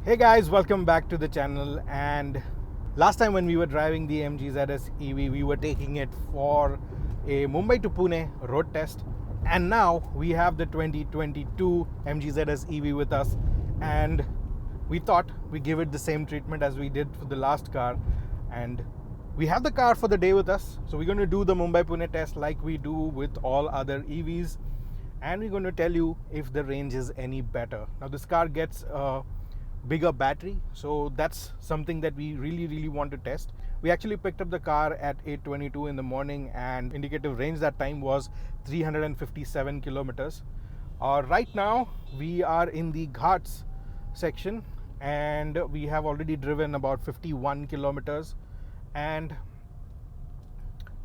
Hey guys, welcome back to the channel. And last time when we were driving the MG ZS EV, we were taking it for a Mumbai to Pune road test. And now we have the 2022 MG ZS EV with us. And we thought we give it the same treatment as we did for the last car. And we have the car for the day with us. So we're going to do the Mumbai Pune test like we do with all other EVs. And we're going to tell you if the range is any better. Now this car gets bigger battery, so that's something that we really want to test. We actually picked up the car at 8:22 in the morning, and indicative range that time was 357 kilometers. Right now we are in the Ghats section, and we have already driven about 51 kilometers and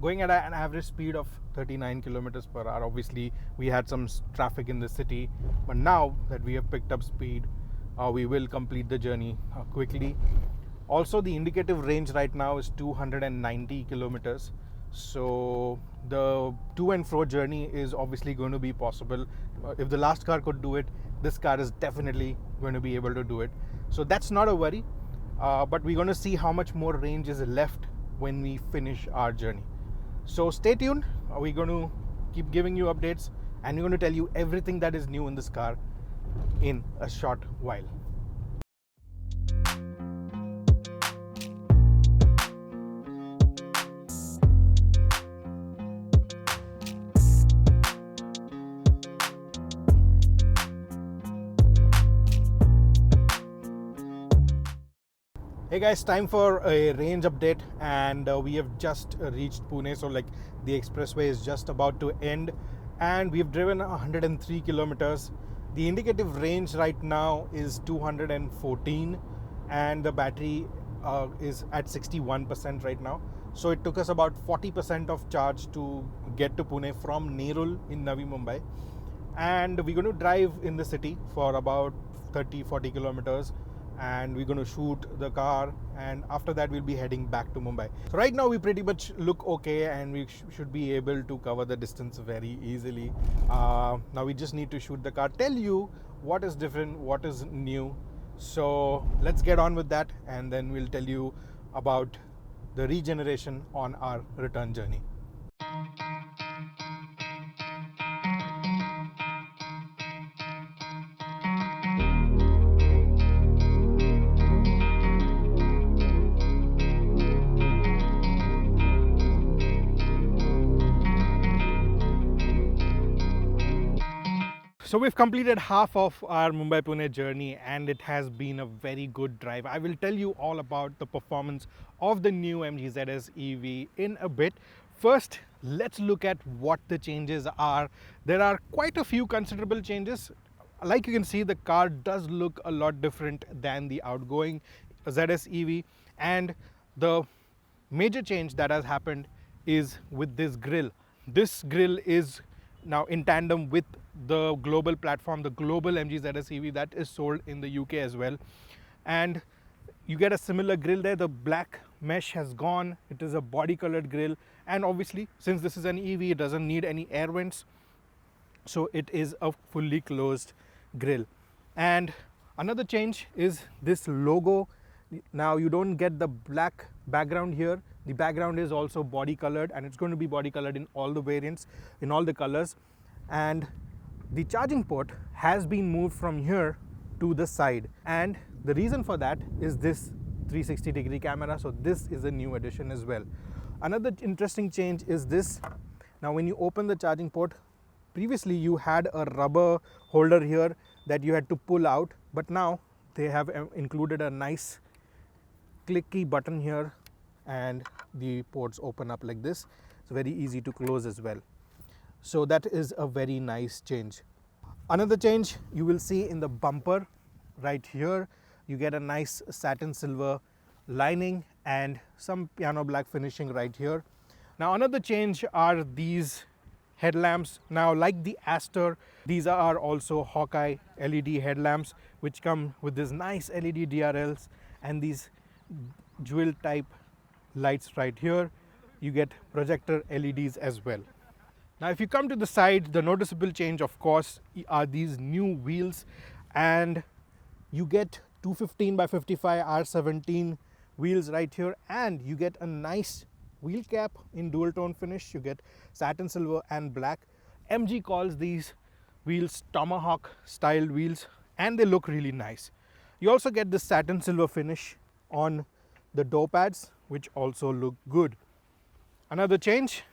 going at an average speed of 39 kilometers per hour. Obviously we had some traffic in the city, but now that we have picked up speed, we will complete the journey quickly. Also, the indicative range right now is 290 kilometers. So the to and fro journey is obviously going to be possible. If the last car could do it, this car is definitely going to be able to do it. So that's not a worry. But we're going to see how much more range is left when we finish our journey. So stay tuned. We're going to keep giving you updates, and we're going to tell you everything that is new in this car in a short while. Hey guys, time for a range update, and we have just reached Pune, so like the expressway is just about to end, and we've driven 103 kilometers. The indicative range right now is 214, and the battery is at 61% right now. So it took us about 40% of charge to get to Pune from Nerul in Navi Mumbai. And we're going to drive in the city for about 30-40 kilometers, and we're going to shoot the car, and after that we'll be heading back to Mumbai. So right now we pretty much look okay, and we should be able to cover the distance very easily. Now we just need to shoot the car, tell you what is different, what is new. So let's get on with that, and then we'll tell you about the regeneration on our return journey. So we've completed half of our Mumbai-Pune journey, and it has been a very good drive. I will tell you all about the performance of the new MG ZS EV in a bit. First, let's look at what the changes are. There are quite a few considerable changes. Like you can see, the car does look a lot different than the outgoing ZS EV, and the major change that has happened is with this grille. This grille is now in tandem with the global platform, the global MG ZS EV that is sold in the UK as well. And you get a similar grille there. The black mesh has gone. It is a body colored grille, and obviously since this is an EV, it doesn't need any air vents, so it is a fully closed grille. And another change is this logo. Now you don't get the black background here. The background is also body colored, and it's going to be body colored in all the variants, in all the colors. And the charging port has been moved from here to the side, and the reason for that is this 360-degree camera. So this is a new addition as well. Another interesting change is this. Now when you open the charging port, previously you had a rubber holder here that you had to pull out, but now they have included a nice clicky button here, and the ports open up like this. It's very easy to close as well. So that is a very nice change. Another change you will see in the bumper right here. You get a nice satin silver lining and some piano black finishing right here. Now another change are these headlamps. Now like the Aster, these are also Hawkeye LED headlamps, which come with this nice LED DRLs and these jewel type lights right here. You get projector LEDs as well. Now if you come to the side, the noticeable change of course are these new wheels, and you get 215 by 55 R17 wheels right here, and you get a nice wheel cap in dual tone finish. You get satin silver and black. MG calls these wheels tomahawk styled wheels, and they look really nice. You also get this satin silver finish on the door pads, which also look good. Another change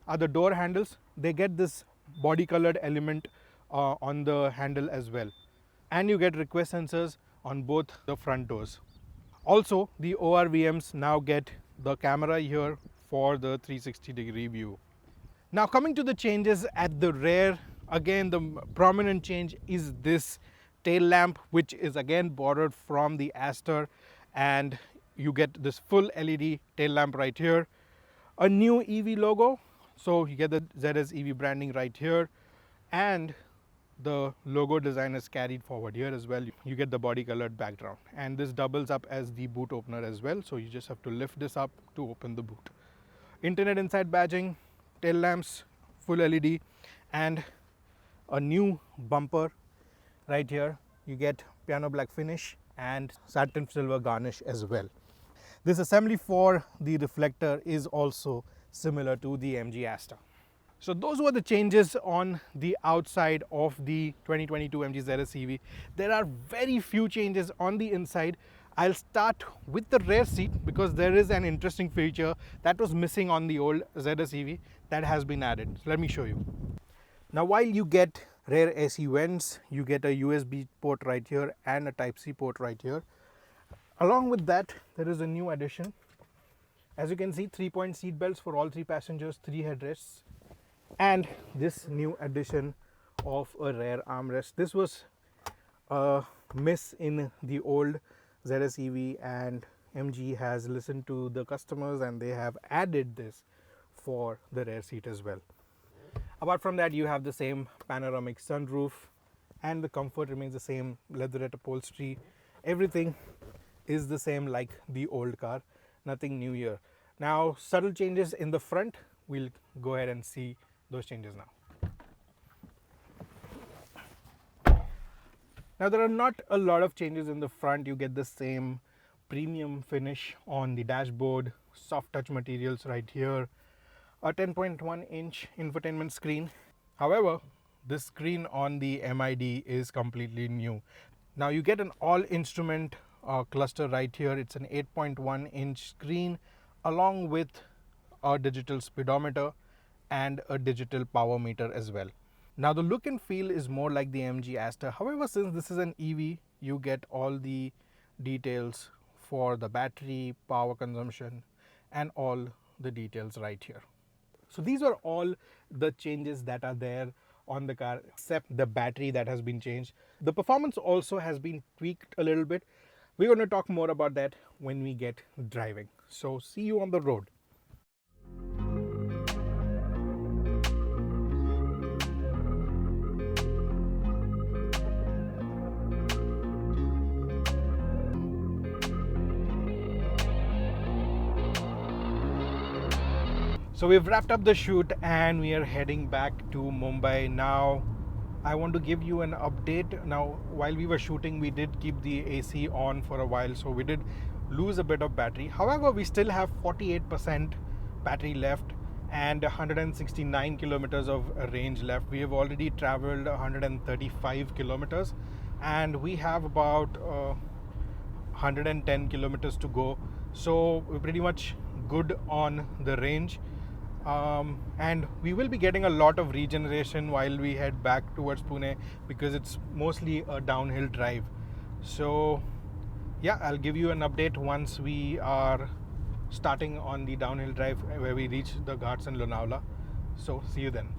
are the door handles. They get this body colored element on the handle as well, and you get request sensors on both the front doors. Also, the ORVMs now get the camera here for the 360-degree view. Now coming to the changes at the rear, again the prominent change is this tail lamp, which is again borrowed from the Aster, and you get this full LED tail lamp right here. A new EV logo, so you get the ZS EV branding right here, and the logo design is carried forward here as well. You get the body colored background, and this doubles up as the boot opener as well, so you just have to lift this up to open the boot. Internet inside badging, tail lamps, full LED, and a new bumper right here. You get piano black finish and satin silver garnish as well. This assembly for the reflector is also similar to the MG Aster. So those were the changes on the outside of the 2022 MG ZS EV. There are very few changes on the inside. I'll start with the rear seat because there is an interesting feature that was missing on the old ZS EV that has been added. So let me show you. Now while you get rear AC vents, you get a USB port right here and a Type-C port right here. Along with that, there is a new addition. As you can see, 3-point seat belts for all 3 passengers, 3 headrests, and this new addition of a rear armrest. This was a miss in the old ZS EV, and MG has listened to the customers and they have added this for the rear seat as well. Apart from that, you have the same panoramic sunroof, and the comfort remains the same. Leatherette upholstery, everything is the same like the old car, nothing new here. Now subtle changes in the front, we'll go ahead and see those changes now. Now there are not a lot of changes in the front. You get the same premium finish on the dashboard, soft touch materials right here, a 10.1-inch infotainment screen. However, this screen on the MID is completely new. Now you get an all instrument cluster right here. It's an 8.1-inch screen along with a digital speedometer and a digital power meter as well. Now the look and feel is more like the MG Aster. However, since this is an EV, you get all the details for the battery, power consumption, and all the details right here. So these are all the changes that are there on the car, except the battery that has been changed. The performance also has been tweaked a little bit. We're going to talk more about that when we get driving. So see you on the road. So we've wrapped up the shoot and we are heading back to Mumbai now. I want to give you an update. Now, while we were shooting, we did keep the AC on for a while, so we did lose a bit of battery. However, we still have 48% battery left and 169 kilometers of range left. We have already traveled 135 kilometers and we have about 110 kilometers to go. So we're pretty much good on the range. And we will be getting a lot of regeneration while we head back towards Pune because it's mostly a downhill drive. So yeah, I'll give you an update once we are starting on the downhill drive where we reach the Ghats and Lonavala. So see you then.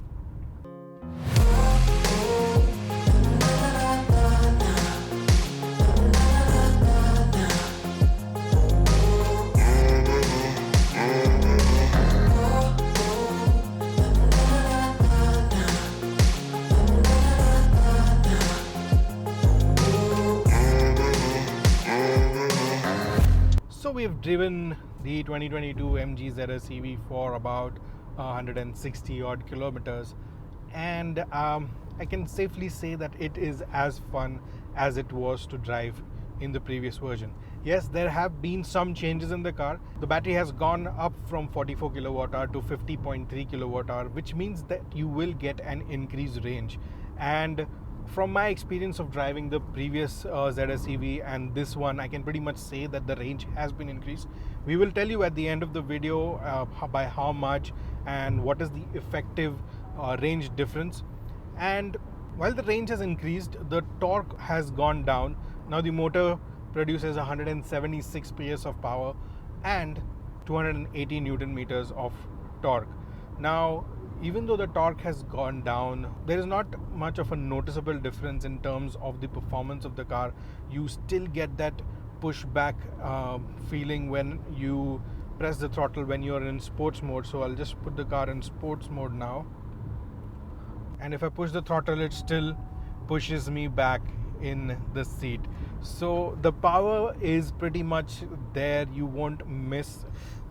So we've driven the 2022 MG ZS EV for about 160 odd kilometers, and I can safely say that it is as fun as it was to drive in the previous version. Yes, there have been some changes in the car. The battery has gone up from 44 kilowatt hour to 50.3 kilowatt hour, which means that you will get an increased range. And from my experience of driving the previous ZS EV and this one, I can pretty much say that the range has been increased. We will tell you at the end of the video by how much and what is the effective range difference. And while the range has increased, the torque has gone down. Now the motor produces 176 PS of power and 280 Newton meters of torque. Now, even though the torque has gone down, there is not much of a noticeable difference in terms of the performance of the car. You still get that pushback feeling when you press the throttle when you are in sports mode. So I'll just put the car in sports mode now. And if I push the throttle, it still pushes me back in the seat. So the power is pretty much there. You won't miss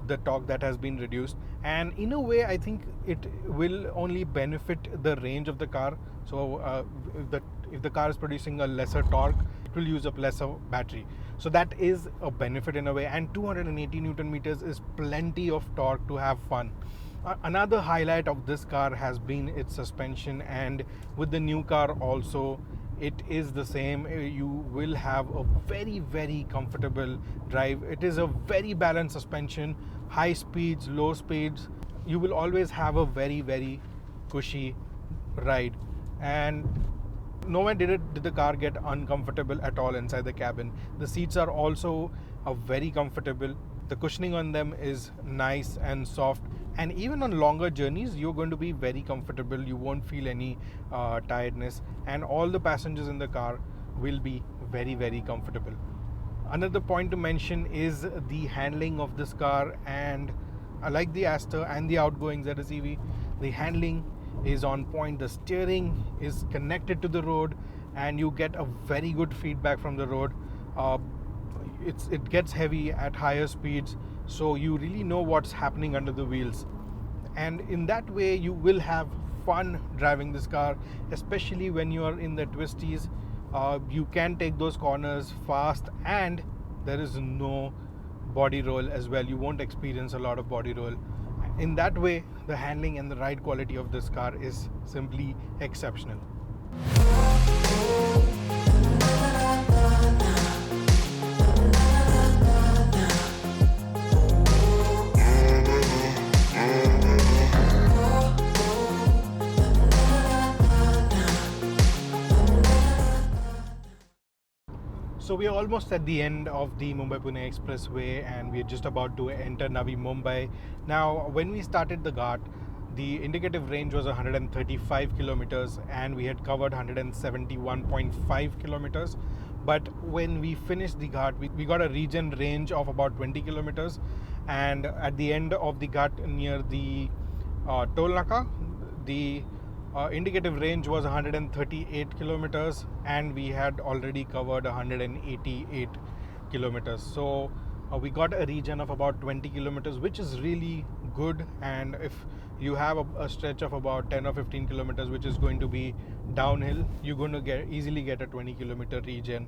the torque that has been reduced, and in a way I think it will only benefit the range of the car. So if the car is producing a lesser torque, it will use up lesser battery, so that is a benefit in a way. And 280 Newton meters is plenty of torque to have fun. Another highlight of this car has been its suspension, and with the new car also it is the same. You will have a very, very comfortable drive. It is a very balanced suspension, high speeds, low speeds. You will always have a very, very cushy ride. And nowhere did the car get uncomfortable at all inside the cabin. The seats are also very comfortable. The cushioning on them is nice and soft, and even on longer journeys you're going to be very comfortable. You won't feel any tiredness, and all the passengers in the car will be very, very comfortable. Another point to mention is the handling of this car, and like the Aster and the outgoing ZS EV, the handling is on point. The steering is connected to the road and you get a very good feedback from the road. It gets heavy at higher speeds, so you really know what's happening under the wheels, and in that way you will have fun driving this car, especially when you are in the twisties. You can take those corners fast, and there is no body roll as well. You won't experience a lot of body roll. In that way, the handling and the ride quality of this car is simply exceptional. So we are almost at the end of the Mumbai-Pune Expressway, and we are just about to enter Navi Mumbai. Now, when we started the Ghat, the indicative range was 135 kilometers and we had covered 171.5 kilometers. But when we finished the Ghat, we got a regen range of about 20 kilometers. And at the end of the Ghat near the toll naka, the indicative range was 138 kilometers and we had already covered 188 kilometers. So we got a regen of about 20 kilometers, which is really good. And if you have a stretch of about 10 or 15 kilometers which is going to be downhill, you're going to easily get a 20 kilometer regen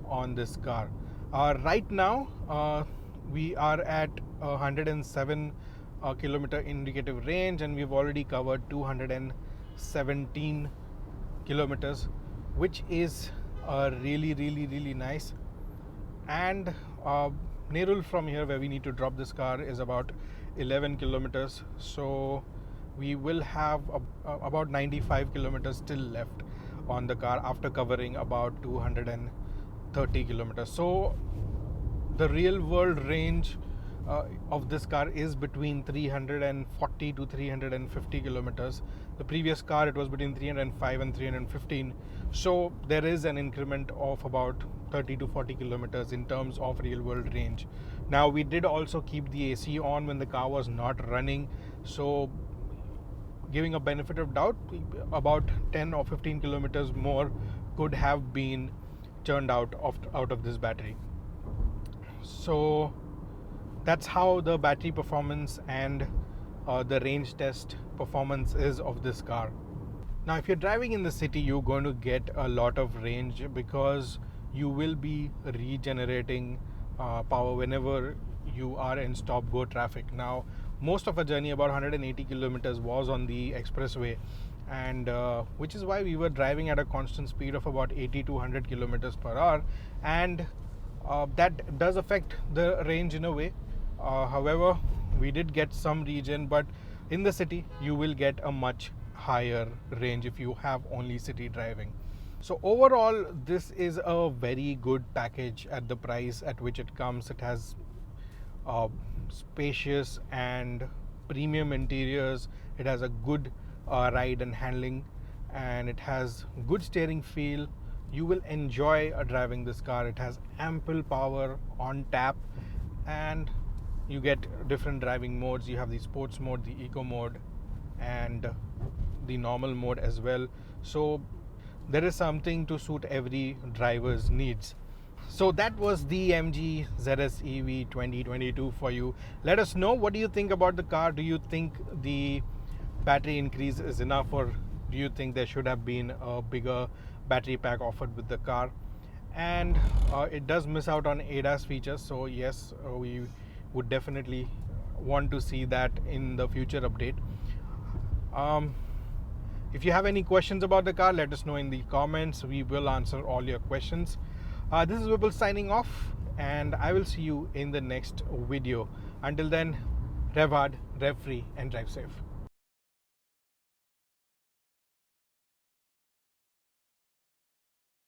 on this car. Right now we are at 107 kilometer indicative range, and we've already covered 217 kilometers, which is really, really, really nice. And Nerul from here, where we need to drop this car, is about 11 kilometers. So we will have about 95 kilometers still left on the car after covering about 230 kilometers. So the real world range of this car is between 340 to 350 kilometers. The previous car, it was between 305 and 315. So there is an increment of about 30 to 40 kilometers in terms of real world range. Now, we did also keep the AC on when the car was not running, so giving a benefit of doubt, about 10 or 15 kilometers more could have been churned out of this battery. So that's how the battery performance and the range test performance is of this car. Now, if you're driving in the city, you're going to get a lot of range because you will be regenerating power whenever you are in stop go traffic. Now, most of our journey, about 180 kilometers, was on the expressway, and which is why we were driving at a constant speed of about 80 to 100 kilometers per hour, and that does affect the range in a way. However, we did get some regen, but in the city you will get a much higher range if you have only city driving. So overall, this is a very good package at the price at which it comes. It has spacious and premium interiors. It has a good ride and handling, and it has good steering feel. You will enjoy driving this car. It has ample power on tap, and you get different driving modes. You have the sports mode, the eco mode, and the normal mode as well. So there is something to suit every driver's needs. So that was the MG ZS EV 2022 for you. Let us know, what do you think about the car? Do you think the battery increase is enough, or do you think there should have been a bigger battery pack offered with the car? And it does miss out on ADAS features, so yes, we would definitely want to see that in the future update. If you have any questions about the car, let us know in the comments. We will answer all your questions. This is Vipul signing off, and I will see you in the next video. Until then, rev hard, rev free, and drive safe.